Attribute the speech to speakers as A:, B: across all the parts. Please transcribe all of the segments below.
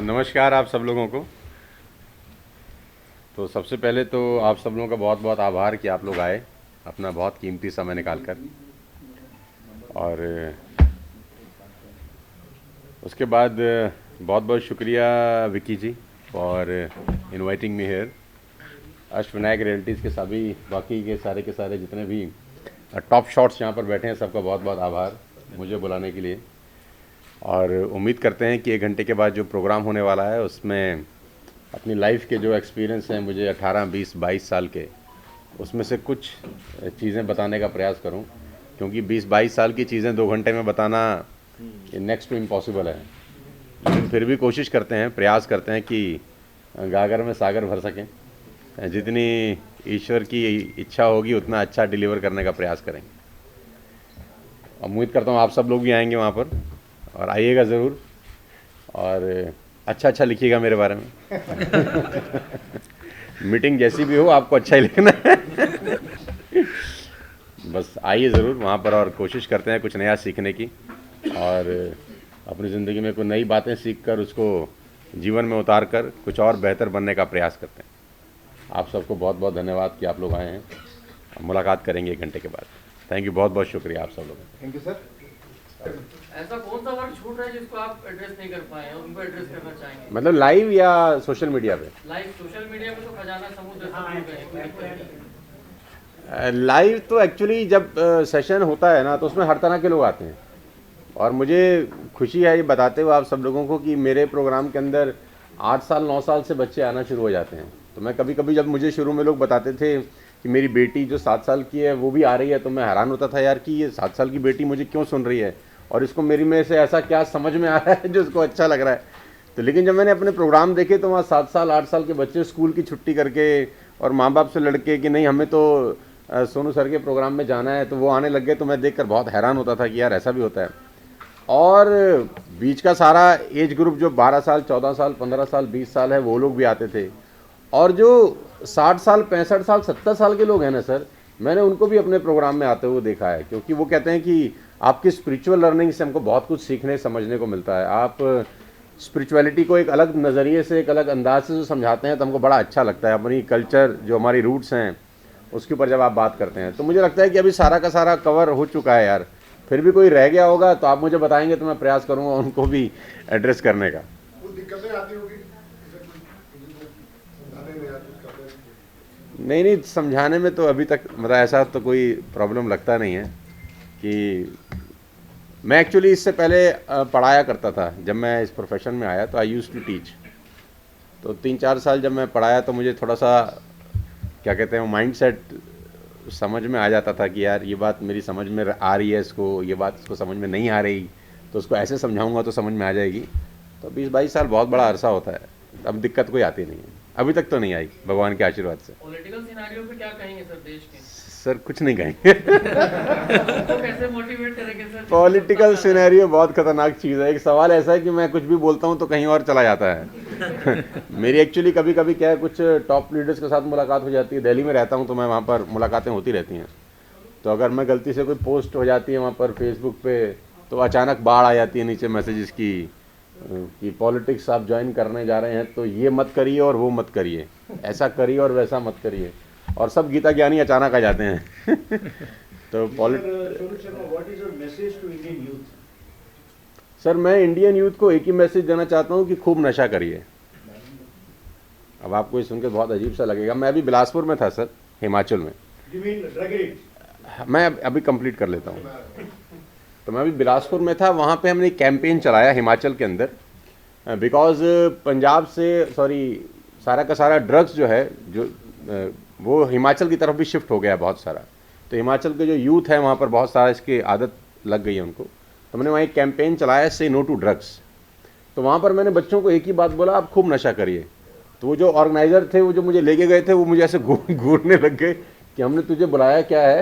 A: नमस्कार आप सब लोगों को। तो सबसे पहले तो आप सब लोगों का बहुत बहुत आभार कि आप लोग आए अपना बहुत कीमती समय निकाल कर। और उसके बाद बहुत बहुत शुक्रिया Vicky ji for inviting me here. Ashtavinayak Realties के सभी बाकी के सारे जितने भी टॉप शॉट्स यहाँ पर बैठे हैं सबका बहुत बहुत आभार मुझे बुलाने के लिए। और उम्मीद करते हैं कि 1 घंटे के बाद जो प्रोग्राम होने वाला है उसमें अपनी लाइफ के जो एक्सपीरियंस हैं मुझे 18, 20, 22 साल के, उसमें से कुछ चीज़ें बताने का प्रयास करूं, क्योंकि 20-22 साल की चीज़ें 2 घंटे में बताना नेक्स्ट टू इम्पॉसिबल है। लेकिन फिर भी कोशिश करते हैं, प्रयास करते हैं कि गागर में सागर भर सकें। जितनी ईश्वर की इच्छा होगी उतना अच्छा डिलीवर करने का प्रयास करेंगे। उम्मीद करता हूँ आप सब लोग भी आएंगे वहाँ पर और आइएगा ज़रूर, और अच्छा लिखिएगा मेरे बारे में। मीटिंग जैसी भी हो आपको अच्छा ही लिखना है। बस आइए ज़रूर वहाँ पर, और कोशिश करते हैं कुछ नया सीखने की और अपनी ज़िंदगी में कोई नई बातें सीख कर उसको जीवन में उतार कर कुछ और बेहतर बनने का प्रयास करते हैं। आप सबको बहुत बहुत धन्यवाद कि आप लोग आए हैं। मुलाकात करेंगे 1 घंटे के बाद। थैंक यू, बहुत बहुत शुक्रिया आप सब लोगों।
B: Thank you sir.
C: ऐसा कौन सा वर्ड छूट रहा है जिसको आप एड्रेस नहीं कर पाए हैं, उनको एड्रेस करना चाहेंगे?
A: मतलब लाइव या सोशल मीडिया पे?
C: लाइव सोशल मीडिया पे तो खजाना समुद्र
A: लाइव तो एक्चुअली जब सेशन होता है ना तो उसमें हर तरह के लोग आते हैं, और मुझे खुशी है ये बताते हुए आप सब लोगों को कि मेरे प्रोग्राम के अंदर 8 साल 9 साल से बच्चे आना शुरू हो जाते हैं। तो मैं कभी कभी जब मुझे शुरू में लोग बताते थे कि मेरी बेटी जो 7 साल की है वो भी आ रही है, तो मैं हैरान होता था यार कि ये 7 साल की बेटी मुझे क्यों सुन रही है और इसको मेरी में से ऐसा क्या समझ में आ रहा है जो इसको अच्छा लग रहा है। तो लेकिन जब मैंने अपने प्रोग्राम देखे तो वहाँ 7 साल 8 साल के बच्चे स्कूल की छुट्टी करके और माँ बाप से लड़के कि नहीं हमें तो सोनू सर के प्रोग्राम में जाना है, तो वो आने लग गए। तो मैं देखकर बहुत हैरान होता था कि यार ऐसा भी होता है। और बीच का सारा एज ग्रुप जो 12 साल 14 साल 15 साल 20 साल है वो लोग भी आते थे, और जो 60 साल 65 साल 70 साल के लोग हैं ना सर, मैंने उनको भी अपने प्रोग्राम में आते हुए देखा है, क्योंकि वो कहते हैं कि आपकी स्पिरिचुअल लर्निंग से हमको बहुत कुछ सीखने समझने को मिलता है। आप स्पिरिचुअलिटी को एक अलग नज़रिए से, एक अलग अंदाज से जो समझाते हैं तो हमको बड़ा अच्छा लगता है। अपनी कल्चर जो हमारी रूट्स हैं उसके ऊपर जब आप बात करते हैं तो मुझे लगता है कि अभी सारा का सारा कवर हो चुका है यार। फिर भी कोई रह गया होगा तो आप मुझे बताएंगे तो मैं प्रयास करूँगा उनको भी एड्रेस करने का।
B: दिक्कतें आती होगी
A: नहीं, समझाने में तो अभी तक मतलब ऐसा तो कोई प्रॉब्लम लगता नहीं है। कि मैं एक्चुअली इससे पहले पढ़ाया करता था। जब मैं इस प्रोफेशन में आया तो आई यूज़ टू टीच। तो 3-4 साल जब मैं पढ़ाया तो मुझे थोड़ा सा क्या कहते हैं माइंड सेट समझ में आ जाता था कि यार ये बात मेरी समझ में आ रही है, इसको ये बात इसको समझ में नहीं आ रही, तो उसको ऐसे समझाऊंगा तो समझ में आ जाएगी। तो 20-22 साल बहुत बड़ा अरसा होता है, अब दिक्कत कोई आती नहीं है, अभी तक तो नहीं आई भगवान के आशीर्वाद से।
C: पॉलिटिकल सिनेरियो पे क्या कहेंगे सर देश के?
A: सर कुछ नहीं कहेंगे।
C: तो कैसे मोटिवेट करेंगे सर?
A: पॉलिटिकल सिनेरियो बहुत खतरनाक चीज़ है। एक सवाल ऐसा है कि मैं कुछ भी बोलता हूँ तो कहीं और चला जाता है। मेरी एक्चुअली कभी कभी क्या है, कुछ टॉप लीडर्स के साथ मुलाकात हो जाती है। दिल्ली में रहता हूँ तो मैं वहाँ पर मुलाकातें होती रहती हैं। तो अगर मैं गलती से कोई पोस्ट हो जाती है वहाँ पर फेसबुक पे तो अचानक बाढ़ आ जाती है नीचे मैसेजेस की कि पॉलिटिक्स आप ज्वाइन करने जा रहे हैं तो ये मत करिए और वो मत करिए, ऐसा करिए और वैसा मत करिए, और सब गीता ज्ञानी अचानक आ जाते हैं। तो सर मैं इंडियन यूथ को एक ही मैसेज देना चाहता हूँ कि खूब नशा करिए। अब आपको ये सुनकर बहुत अजीब सा लगेगा, मैं अभी बिलासपुर में था सर, हिमाचल में। मैं अभी कंप्लीट कर लेता हूँ। तो मैं अभी बिलासपुर में था, वहाँ पे हमने एक कैंपेन चलाया हिमाचल के अंदर, बिकॉज पंजाब से सारा का सारा ड्रग्स जो है जो वो हिमाचल की तरफ भी शिफ्ट हो गया बहुत सारा। तो हिमाचल के जो यूथ है वहाँ पर बहुत सारा इसकी आदत लग गई है उनको। तो मैंने वहाँ एक कैंपेन चलाया, से नो टू ड्रग्स। तो वहाँ पर मैंने बच्चों को एक ही बात बोला, आप खूब नशा करिए। तो वो जो ऑर्गेनाइज़र थे, वो जो मुझे लेके गए थे, वो मुझे ऐसे घूरने लग गए कि हमने तुझे बुलाया क्या है।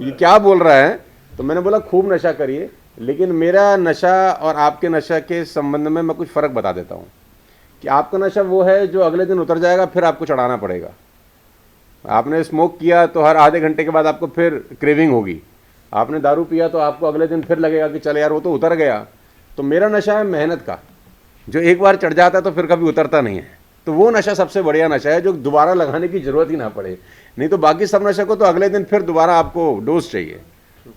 A: ये क्या बोल रहा है। तो मैंने बोला खूब नशा करिए, लेकिन मेरा नशा और आपके नशा के संबंध में मैं कुछ फ़र्क बता देता हूँ कि आपका नशा वो है जो अगले दिन उतर जाएगा, फिर आपको चढ़ाना पड़ेगा। आपने स्मोक किया तो हर आधे घंटे के बाद आपको फिर क्रेविंग होगी। आपने दारू पिया तो आपको अगले दिन फिर लगेगा कि चल यार वो तो उतर गया। तो मेरा नशा है मेहनत का, जो एक बार चढ़ जाता है तो फिर कभी उतरता नहीं है। तो वो नशा सबसे बढ़िया नशा है जो दोबारा लगाने की ज़रूरत ही ना पड़े। नहीं तो बाकी सब नशा को तो अगले दिन फिर दोबारा आपको डोज चाहिए।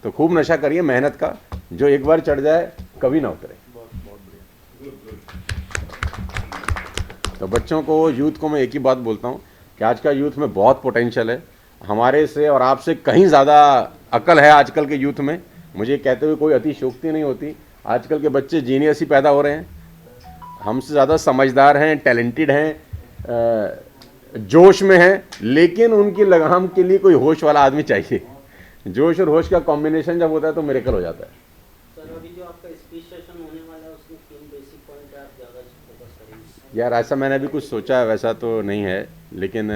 A: तो खूब नशा करिए मेहनत का, जो एक बार चढ़ जाए कभी ना उतरे। तो बच्चों को, यूथ को मैं एक ही बात बोलता हूँ कि आज का यूथ में बहुत पोटेंशियल है। हमारे से और आपसे कहीं ज़्यादा अकल है आजकल के यूथ में। मुझे कहते हुए कोई अतिशयोक्ति नहीं होती। आजकल के बच्चे जीनियस ही पैदा हो रहे हैं, हमसे ज़्यादा समझदार हैं, टैलेंटेड हैं, जोश में हैं, लेकिन उनकी लगाम के लिए कोई होश वाला आदमी चाहिए। जोश और होश का कॉम्बिनेशन जब होता है तो मिरेकल हो जाता है।
B: सर अभी जो आपका स्पीच सेशन होने वाला है उसमें 3 बेसिक पॉइंट आप ज़्यादा फोकस करेंगे?
A: यार ऐसा मैंने अभी कुछ सोचा है, वैसा तो नहीं है, लेकिन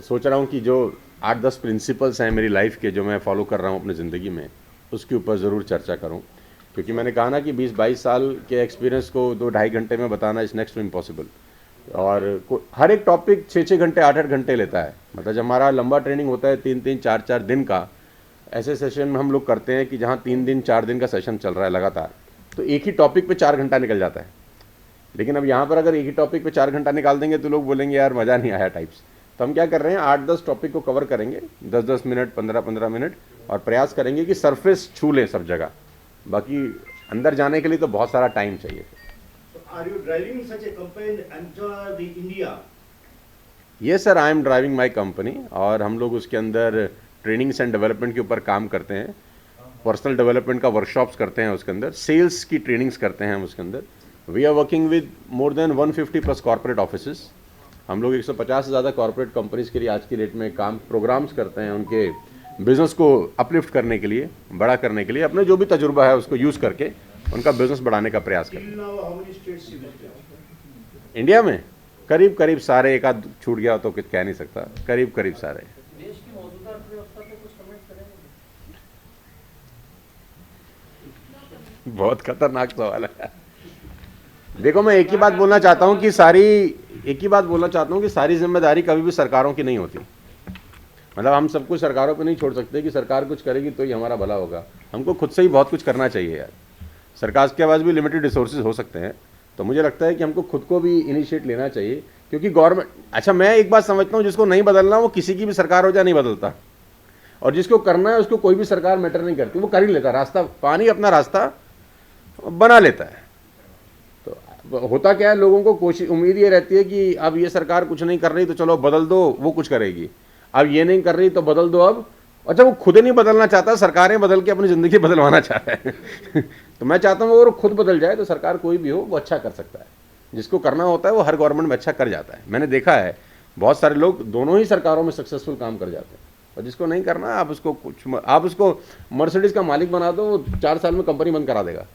A: सोच रहा हूँ कि जो 8-10 प्रिंसिपल्स हैं मेरी लाइफ के, जो मैं फॉलो कर रहा हूँ अपनी ज़िंदगी में, उसके ऊपर ज़रूर चर्चा करूँ। क्योंकि मैंने कहा ना कि 20-22 साल के एक्सपीरियंस को 2-2.5 घंटे में बताना इज़ नेक्स्ट टू इम्पॉसिबल। और हर एक टॉपिक 6-6 घंटे 8-8 घंटे लेता है। मतलब जब हमारा लंबा ट्रेनिंग होता है 3-3 4-4 दिन का, ऐसे सेशन में हम लोग करते हैं कि जहाँ 3 दिन 4 दिन का सेशन चल रहा है लगातार, तो एक ही टॉपिक पे 4 घंटा निकल जाता है। लेकिन अब यहाँ पर अगर एक ही टॉपिक पे 4 घंटा निकाल देंगे तो लोग बोलेंगे यार मज़ा नहीं आया टाइप्स। तो हम क्या कर रहे हैं, 8-10 टॉपिक को कवर करेंगे, 10-10 मिनट, 15-15 मिनट, और प्रयास करेंगे कि सरफेस छू लें सब जगह। बाकी अंदर जाने के लिए तो बहुत सारा टाइम चाहिए।
D: Are you driving such a company and enter the India?
A: ये sir, I am driving my company, और हम लोग उसके अंदर ट्रेनिंग्स एंड डेवलपमेंट के ऊपर काम करते हैं, पर्सनल डेवलपमेंट का वर्कशॉप्स करते हैं उसके अंदर, सेल्स की ट्रेनिंग्स करते हैं हम उसके अंदर। We are working with more than 150+ corporate offices. हम लोग 150 से ज़्यादा कॉर्पोरेट कंपनीज़ के लिए आज की डेट में काम प्रोग्राम्स करते हैं, उनके बिज़नेस को अपलिफ्ट करने के लिए, बड़ा करने के लिए, अपने जो भी तजुर्बा है उसको यूज़ करके उनका बिज़नेस बढ़ाने का प्रयास करते हैं।
D: Till now, how many states you visited?
A: India में करीब करीब सारे, एक आध छूट गया तो कुछ कह नहीं सकता, करीब करीब सारे।
C: देश की मौजूदा अर्थव्यवस्था पे कुछ कमेंट करेंगे?
A: बहुत खतरनाक सवाल है। देखो, मैं एक ही बात बोलना चाहता हूँ कि सारी जिम्मेदारी कभी भी सरकारों की नहीं होती। मतलब हम सब कुछ सरकारों पे नहीं छोड़ सकते कि सरकार कुछ करेगी तो ही हमारा भला होगा। हमको खुद से ही बहुत कुछ करना चाहिए यार। सरकार के पास भी लिमिटेड रिसोर्सेज हो सकते हैं, तो मुझे लगता है कि हमको खुद को भी इनिशिएट लेना चाहिए। क्योंकि गवर्नमेंट, अच्छा मैं एक बात समझता हूँ, जिसको नहीं बदलना वो किसी की भी सरकार हो जाए नहीं बदलता, और जिसको करना है उसको कोई भी सरकार मैटर नहीं करती, वो कर ही लेता, रास्ता पानी अपना रास्ता बना लेता है। तो होता क्या है, लोगों को कोशिश, उम्मीद ये रहती है कि अब ये सरकार कुछ नहीं कर रही तो चलो बदल दो, वो कुछ करेगी। अब ये नहीं कर रही तो बदल दो अब। अच्छा, वो खुद नहीं बदलना चाहता, सरकारें बदल के अपनी ज़िंदगी बदलवाना चाहता है। तो मैं चाहता हूँ अगर वो खुद बदल जाए तो सरकार कोई भी हो वो अच्छा कर सकता है। जिसको करना होता है वो हर गवर्नमेंट में अच्छा कर जाता है। मैंने देखा है बहुत सारे लोग दोनों ही सरकारों में सक्सेसफुल काम कर जाते हैं। और जिसको नहीं करना, आप उसको मर्सिडीज़ का मालिक बना दो, वो 4 साल में कंपनी बंद करा देगा।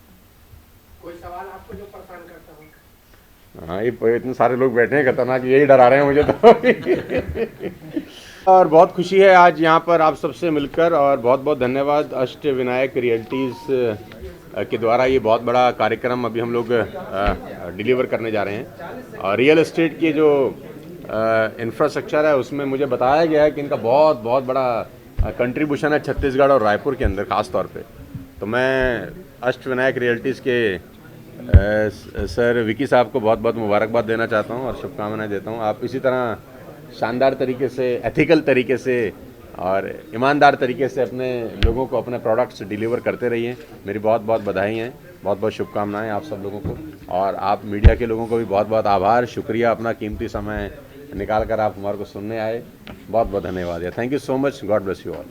B: कोई सवाल आपको जो परेशान करता हो?
A: हाँ, ये इतने सारे लोग बैठे हैं, खतरनाक, यही डरा रहे हैं मुझे तो। और बहुत खुशी है आज यहाँ पर आप सबसे मिलकर, और बहुत बहुत धन्यवाद अष्टविनायक रियल्टीज़ के द्वारा ये बहुत बड़ा कार्यक्रम अभी हम लोग डिलीवर करने जा रहे हैं। और रियल एस्टेट की जो इंफ्रास्ट्रक्चर है उसमें मुझे बताया गया है कि इनका बहुत बहुत बड़ा कंट्रीब्यूशन है छत्तीसगढ़ और रायपुर के अंदर ख़ास तौर पे। तो मैं अष्टविनायक रियल्टीज़ के सर विकी साहब को बहुत बहुत मुबारकबाद देना चाहता हूँ और शुभकामनाएं देता हूँ। आप इसी तरह शानदार तरीके से, एथिकल तरीके से और ईमानदार तरीके से अपने लोगों को अपने प्रोडक्ट्स डिलीवर करते रहिए। मेरी बहुत बहुत बधाई हैं, बहुत बहुत शुभकामनाएं आप सब लोगों को। और आप मीडिया के लोगों को भी बहुत बहुत आभार, शुक्रिया, अपना कीमती समय निकाल कर आप हमारे को सुनने आए। बहुत बहुत धन्यवाद। Thank you so much. God bless you all.